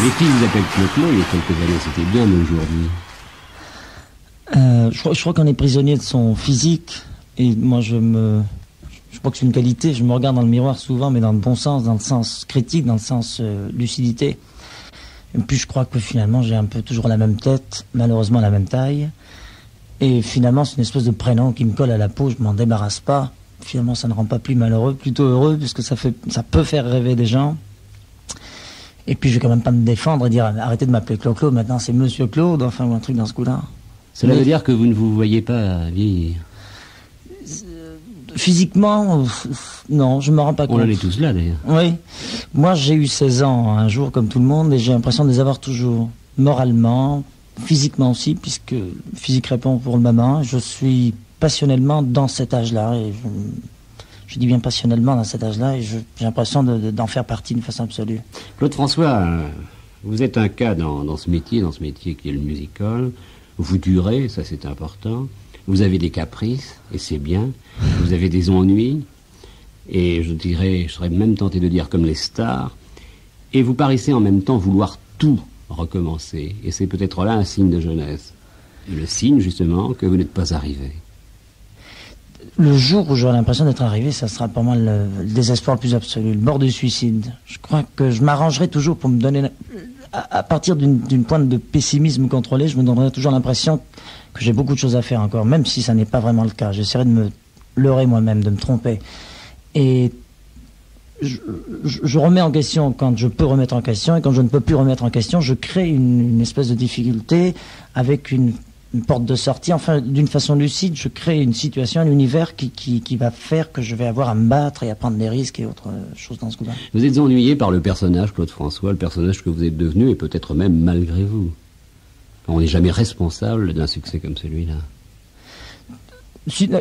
Les filles vous appellent Clo-Clo, il y a quelques années c'était bien, mais aujourd'hui... Je crois qu'on est prisonnier de son physique, et moi je crois que c'est une qualité, je me regarde dans le miroir souvent, mais dans le bon sens, dans le sens critique, dans le sens lucidité. Et puis je crois que finalement j'ai un peu toujours la même tête, malheureusement la même taille, et finalement c'est une espèce de prénom qui me colle à la peau, je m'en débarrasse pas. Finalement ça ne rend pas plus malheureux, plutôt heureux, puisque ça peut faire rêver des gens. Et puis je vais quand même pas me défendre et dire arrêtez de m'appeler Clo-Clo, maintenant c'est Monsieur Claude, enfin ou un truc dans ce coup-là. Cela veut dire que vous ne vous voyez pas vieillir? Physiquement, non, je me rends pas compte. On en est tous là d'ailleurs. Oui. Moi j'ai eu 16 ans un jour comme tout le monde et j'ai l'impression de les avoir toujours. Moralement, physiquement aussi, puisque physique répond pour le moment. Je suis passionnellement dans cet âge-là et je dis bien passionnellement dans cet âge-là et j'ai l'impression d'en faire partie d'une façon absolue. Claude François, vous êtes un cas dans ce métier qui est le musical. Vous durez, ça c'est important. Vous avez des caprices, et c'est bien. Vous avez des ennuis, et je serais même tenté de dire comme les stars. Et vous paraissez en même temps vouloir tout recommencer. Et c'est peut-être là un signe de jeunesse. Le signe, justement, que vous n'êtes pas arrivé. Le jour où j'aurai l'impression d'être arrivé, ça sera pour moi le désespoir le plus absolu, le bord du suicide. Je crois que je m'arrangerai toujours pour me donner... À partir d'une pointe de pessimisme contrôlé, je me donnerai toujours l'impression que j'ai beaucoup de choses à faire encore, même si ça n'est pas vraiment le cas. J'essaierai de me leurrer moi-même, de me tromper. Et je remets en question quand je peux remettre en question, et quand je ne peux plus remettre en question, je crée une espèce de difficulté avec une porte de sortie. Enfin, d'une façon lucide, je crée une situation, un univers qui va faire que je vais avoir à me battre et à prendre des risques et autres choses dans ce coup-là. Vous êtes ennuyé par le personnage, Claude François, le personnage que vous êtes devenu, et peut-être même malgré vous. On n'est jamais responsable d'un succès comme celui-là.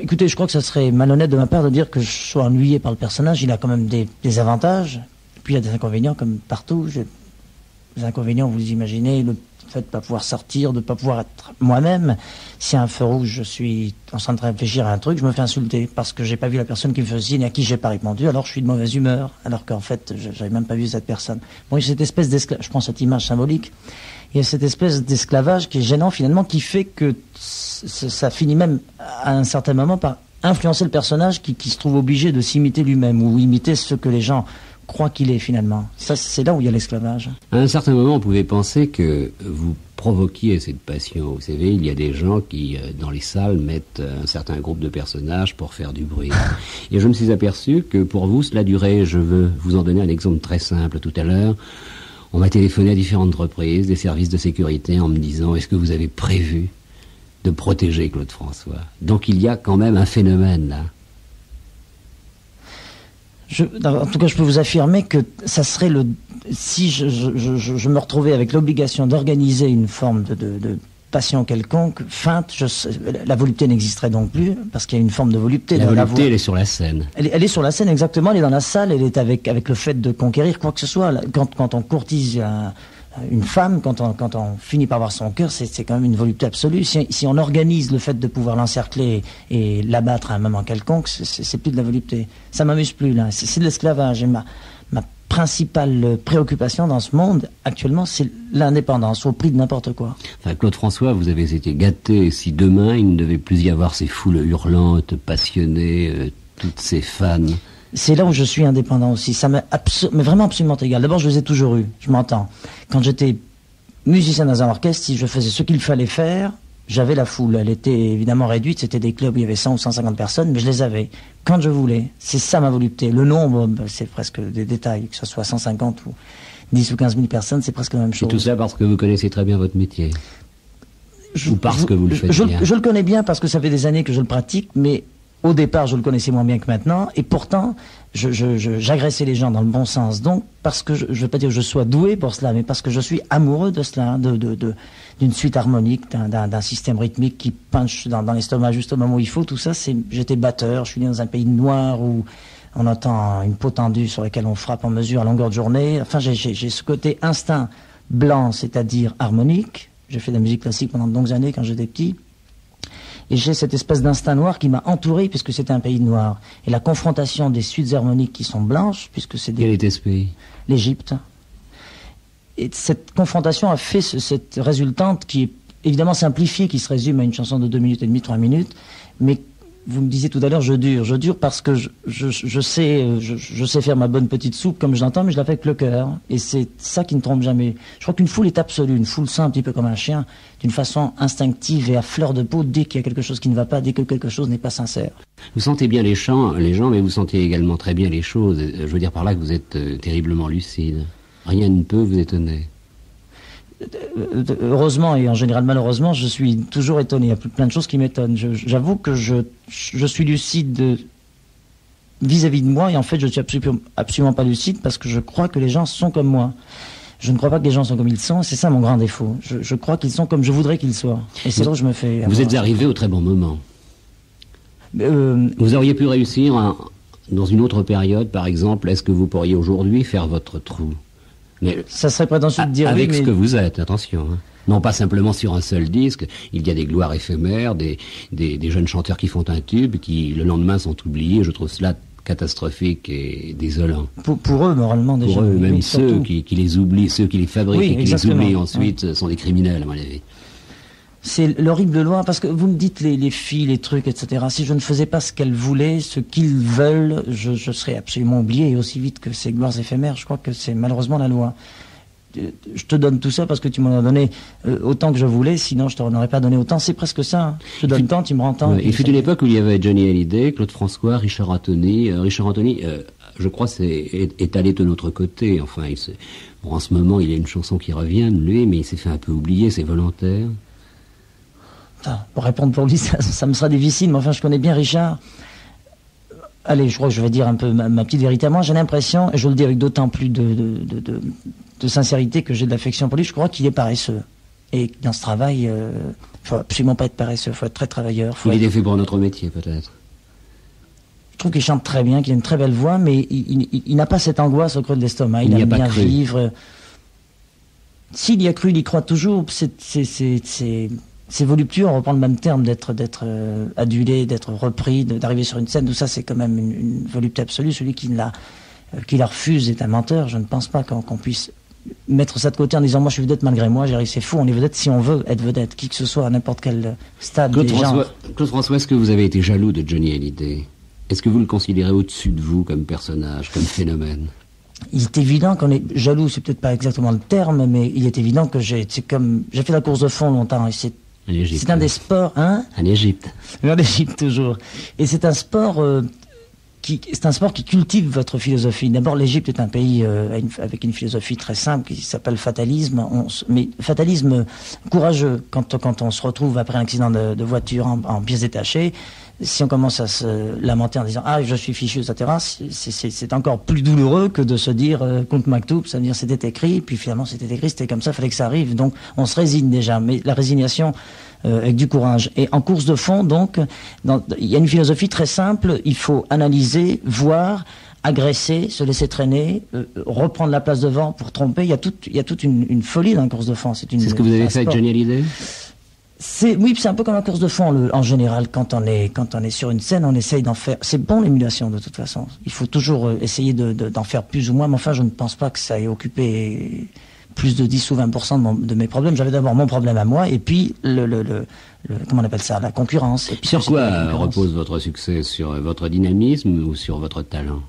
Écoutez, je crois que ça serait malhonnête de ma part de dire que je sois ennuyé par le personnage. Il a quand même des avantages, puis il y a des inconvénients comme partout. Les inconvénients, vous les imaginez, le fait de ne pas pouvoir sortir, de ne pas pouvoir être moi-même. Si à un feu rouge, je suis en train de réfléchir à un truc, je me fais insulter parce que j'ai pas vu la personne qui me faisait signe, à qui j'ai pas répondu, alors je suis de mauvaise humeur, alors qu'en fait, j'avais même pas vu cette personne. Bon, il y a cette espèce d'esclavage, je prends cette image symbolique, il y a cette espèce d'esclavage qui est gênant finalement, qui fait que ça finit même à un certain moment par influencer le personnage qui se trouve obligé de s'imiter lui-même ou imiter ce que les gens croient qu'il est finalement. Ça, c'est là où il y a l'esclavage. À un certain moment, on pouvait penser que vous provoquiez cette passion. Vous savez, il y a des gens qui, dans les salles, mettent un certain groupe de personnages pour faire du bruit. Et je me suis aperçu que pour vous, cela durait. Je veux vous en donner un exemple très simple. Tout à l'heure, on m'a téléphoné à différentes reprises, des services de sécurité, en me disant « Est-ce que vous avez prévu de protéger Claude François ?» Donc il y a quand même un phénomène là. En tout cas, je peux vous affirmer que ça serait si je me retrouvais avec l'obligation d'organiser une forme de passion quelconque, feinte, la volupté n'existerait donc plus, parce qu'il y a une forme de volupté. La volupté, elle est sur la scène. Elle est sur la scène, exactement, elle est dans la salle, elle est avec le fait de conquérir quoi que ce soit. Quand on courtise une femme, quand on finit par voir son cœur, c'est quand même une volupté absolue. Si on organise le fait de pouvoir l'encercler et l'abattre à un moment quelconque, c'est plus de la volupté. Ça m'amuse plus, là. C'est de l'esclavage. Et ma principale préoccupation dans ce monde, actuellement, c'est l'indépendance, au prix de n'importe quoi. Enfin, Claude François, vous avez été gâté. Si demain, il ne devait plus y avoir ces foules hurlantes, passionnées, toutes ces fans... C'est là où je suis indépendant aussi. Ça m'est vraiment absolument égal. D'abord, je les ai toujours eus. Je m'entends. Quand j'étais musicien dans un orchestre, si je faisais ce qu'il fallait faire, j'avais la foule. Elle était évidemment réduite. C'était des clubs où il y avait 100 ou 150 personnes, mais je les avais. Quand je voulais. C'est ça ma volupté. Le nombre, c'est presque des détails. Que ce soit 150 ou 10 ou 15 000 personnes, c'est presque la même chose. Et tout ça parce que vous connaissez très bien votre métier. Ou parce que vous le faites bien. Je le connais bien parce que ça fait des années que je le pratique, mais... Au départ, je le connaissais moins bien que maintenant, et pourtant, j'agressais les gens dans le bon sens. Donc, parce que je ne veux pas dire que je sois doué pour cela, mais parce que je suis amoureux de cela, d'une suite harmonique, d'un système rythmique qui punch dans l'estomac juste au moment où il faut. Tout ça, j'étais batteur. Je suis né dans un pays noir où on entend une peau tendue sur laquelle on frappe en mesure à longueur de journée. Enfin, j'ai ce côté instinct blanc, c'est-à-dire harmonique. J'ai fait de la musique classique pendant de longues années quand j'étais petit. Et j'ai cette espèce d'instinct noir qui m'a entouré puisque c'était un pays noir. Et la confrontation des suites harmoniques qui sont blanches, puisque c'est des... Quel était ce pays? L'Égypte. Et cette confrontation a fait cette résultante qui est évidemment simplifiée, qui se résume à une chanson de 2 minutes et demie, 3 minutes, mais vous me disiez tout à l'heure, je dure parce que je sais faire ma bonne petite soupe comme je l'entends, mais je la fais avec le cœur. Et c'est ça qui ne trompe jamais. Je crois qu'une foule est absolue, une foule sent un petit peu comme un chien, d'une façon instinctive et à fleur de peau dès qu'il y a quelque chose qui ne va pas, dès que quelque chose n'est pas sincère. Vous sentez bien les gens, mais vous sentez également très bien les choses. Je veux dire par là que vous êtes terriblement lucide. Rien ne peut vous étonner. Heureusement et en général malheureusement, je suis toujours étonné. Il y a plein de choses qui m'étonnent. J'avoue que je suis lucide vis-à-vis de moi et en fait je suis absolument pas lucide parce que je crois que les gens sont comme moi. Je ne crois pas que les gens sont comme ils sont, c'est ça mon grand défaut. Je crois qu'ils sont comme je voudrais qu'ils soient. Et c'est là où je me fais... Vous êtes arrivé au très bon moment. Vous auriez pu réussir dans une autre période, par exemple. Est-ce que vous pourriez aujourd'hui faire votre trou? Mais ça serait prétentieux de dire avec oui, mais... ce que vous êtes, attention. Hein. Non pas simplement sur un seul disque. Il y a des gloires éphémères, des jeunes chanteurs qui font un tube, qui le lendemain sont oubliés. Je trouve cela catastrophique et désolant. Pour eux, moralement, déjà. Pour eux, même oui, ceux qui les oublient, ceux qui les fabriquent oui, et qui exactement. les oublient ensuite sont des criminels, à mon avis. C'est l'horrible loi, parce que vous me dites les filles, les trucs, etc. Si je ne faisais pas ce qu'elles voulaient, ce qu'ils veulent, je serais absolument oublié, et aussi vite que ces gloires éphémères. Je crois que c'est malheureusement la loi. Je te donne tout ça parce que tu m'en as donné autant que je voulais, sinon je t'en aurais pas donné autant. C'est presque ça. Hein. Je te donne tant, tu me rends tant. Il fut une époque où il y avait Johnny Hallyday, Claude François, Richard Anthony. Richard Anthony, je crois, est allé de notre côté. Enfin, en ce moment, il y a une chanson qui revient de lui, mais il s'est fait un peu oublier, c'est volontaire. Pour répondre pour lui, ça me sera difficile, mais enfin, je connais bien Richard. Allez, je crois que je vais dire un peu ma petite vérité à moi. J'ai l'impression, et je le dis avec d'autant plus de sincérité que j'ai de l'affection pour lui, je crois qu'il est paresseux. Et dans ce travail, il faut absolument pas être paresseux, il faut être très travailleur. Il est fait pour notre métier, peut-être. Je trouve qu'il chante très bien, qu'il a une très belle voix, mais il n'a pas cette angoisse au creux de l'estomac. Il aime bien vivre. S'il y a cru, il y croit toujours. C'est voluptueux, on reprend le même terme d'être adulé, d'être repris, d'arriver sur une scène, tout ça c'est quand même une volupté absolue. Celui qui la refuse est un menteur. Je ne pense pas qu'on puisse mettre ça de côté en disant moi je suis vedette malgré moi, j'arrive, c'est fou, on est vedette si on veut être vedette, qui que ce soit à n'importe quel stade des gens. Claude François, est-ce que vous avez été jaloux de Johnny Hallyday? Est-ce que vous le considérez au-dessus de vous comme personnage, comme phénomène? Il est évident qu'on est jaloux, c'est peut-être pas exactement le terme, mais il est évident que j'ai fait la course de fond longtemps et c'est un des sports, hein? En Égypte. En Égypte, toujours. Et c'est un sport qui cultive votre philosophie. D'abord, l'Égypte est un pays avec une philosophie très simple qui s'appelle fatalisme. Mais fatalisme courageux. Quand on se retrouve après un accident de voiture en pièces détachées, si on commence à se lamenter en disant « Ah, je suis fichu, etc. », c'est encore plus douloureux que de se dire « Compte Maktoub », ça veut dire « C'était écrit », puis finalement c'était écrit, c'était comme ça, il fallait que ça arrive. Donc on se résigne déjà, mais la résignation avec du courage. Et en course de fond, donc, il y a une philosophie très simple, il faut analyser, voir, agresser, se laisser traîner, reprendre la place devant pour tromper. Il y a toute une folie dans la course de fond. C'est ce que vous avez fait avec Johnny Hallyday? Oui, c'est un peu comme la course de fond en général. Quand on est sur une scène, on essaye d'en faire. C'est bon l'émulation de toute façon. Il faut toujours essayer d'en faire plus ou moins. Mais enfin, je ne pense pas que ça ait occupé plus de 10 ou 20% de mes problèmes. J'avais d'abord mon problème à moi et puis comment on appelle ça, la concurrence. Et puis sur quoi repose votre succès? Sur votre dynamisme ou sur votre talent?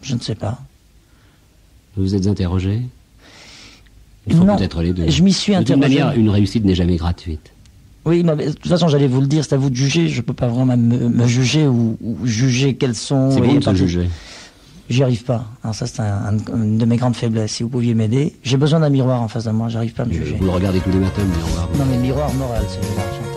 Je ne sais pas. Vous vous êtes interrogé? Il faut peut-être les deux. Je m'y suis interrogé. De toute manière, une réussite n'est jamais gratuite. Oui, mais de toute façon, j'allais vous le dire, c'est à vous de juger. Je ne peux pas vraiment me juger ou juger quels sont... C'est bon de se juger. J'y arrive pas. Alors ça, c'est une de mes grandes faiblesses. Si vous pouviez m'aider. J'ai besoin d'un miroir en face de moi, j'arrive pas à me juger. Vous le regardez tous les matins, le miroir. Non, mais miroir moral, c'est l'argent.